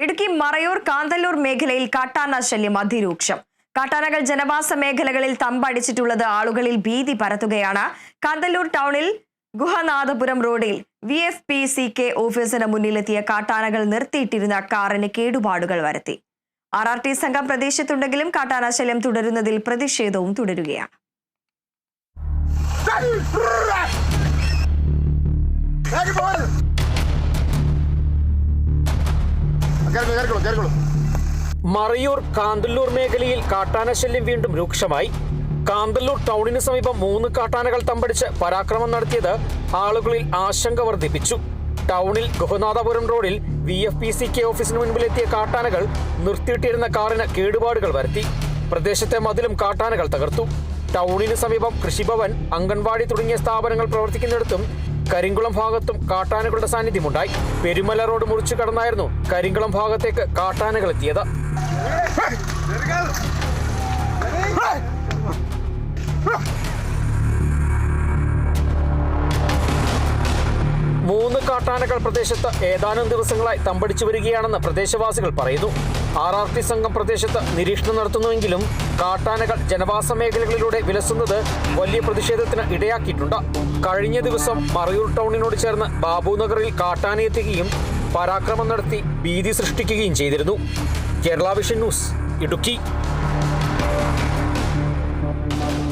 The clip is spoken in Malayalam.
ഇടുക്കി മറയൂർ കാന്തല്ലൂർ മേഖലയിൽ കാട്ടാന ശല്യം അതിരൂക്ഷം. കാട്ടാനകൾ ജനവാസ മേഖലകളിൽ തമ്പടിച്ചിട്ടുള്ളത് ആളുകളിൽ ഭീതി പരത്തുകയാണ്. കാന്തല്ലൂർ ടൗണിൽ ഗുഹനാഥപുരം റോഡിൽ VFPCK ഓഫീസിന് മുന്നിലെത്തിയ കാട്ടാനകൾ നിർത്തിയിട്ടിരുന്ന കാറിന് കേടുപാടുകൾ വരുത്തി. RRT സംഘം പ്രദേശത്തുണ്ടെങ്കിലും കാട്ടാന ശല്യം തുടരുന്നതിൽ പ്രതിഷേധവും തുടരുകയാണ്. മറയൂർ കാന്തല്ലൂർ മേഖലയിൽ കാട്ടാന ശല്യം വീണ്ടും രൂക്ഷമായി. കാന്തല്ലൂർ ടൗണിന് സമീപം 3 കാട്ടാനകൾ തമ്പടിച്ച് പരാക്രമം നടത്തിയത് ആളുകളിൽ ആശങ്ക വർദ്ധിപ്പിച്ചു. ടൗണിൽ ഗുഹനാഥപുരം റോഡിൽ VFPCK ഓഫീസിന് മുൻപിലെത്തിയ കാട്ടാനകൾ നിർത്തിയിട്ടിരുന്ന കാറിന് കേടുപാടുകൾ വരുത്തി. പ്രദേശത്തെ മതിലും കാട്ടാനകൾ തകർത്തു. ടൗണിന് സമീപം കൃഷിഭവൻ, അംഗൻവാടി തുടങ്ങിയ സ്ഥാപനങ്ങൾ പ്രവർത്തിക്കുന്നിടത്തും കരിങ്കുളം ഭാഗത്തും കാട്ടാനകളുടെ സാന്നിധ്യമുണ്ടായി. പെരുമല റോഡ് മുറിച്ചു കടന്നായിരുന്നു കരിങ്കുളം ഭാഗത്തേക്ക് കാട്ടാനകൾ എത്തിയത്. 3 കാട്ടാനകൾ പ്രദേശത്ത് ഏതാനും ദിവസങ്ങളായി തമ്പടിച്ചു വരികയാണെന്ന് പ്രദേശവാസികൾ പറയുന്നു. RRT സംഘം പ്രദേശത്ത് നിരീക്ഷണം നടത്തുന്നുവെങ്കിലും കാട്ടാനകൾ ജനവാസ മേഖലകളിലൂടെ വിലസുന്നത് വലിയ പ്രതിഷേധത്തിന് ഇടയാക്കിയിട്ടുണ്ട്. കഴിഞ്ഞ ദിവസം മറയൂർ ടൗണിനോട് ചേർന്ന് ബാബുനഗറിൽ കാട്ടാനയെത്തുകയും പരാക്രമം നടത്തി ഭീതി സൃഷ്ടിക്കുകയും ചെയ്തിരുന്നു. Kerala vision news, Idukki.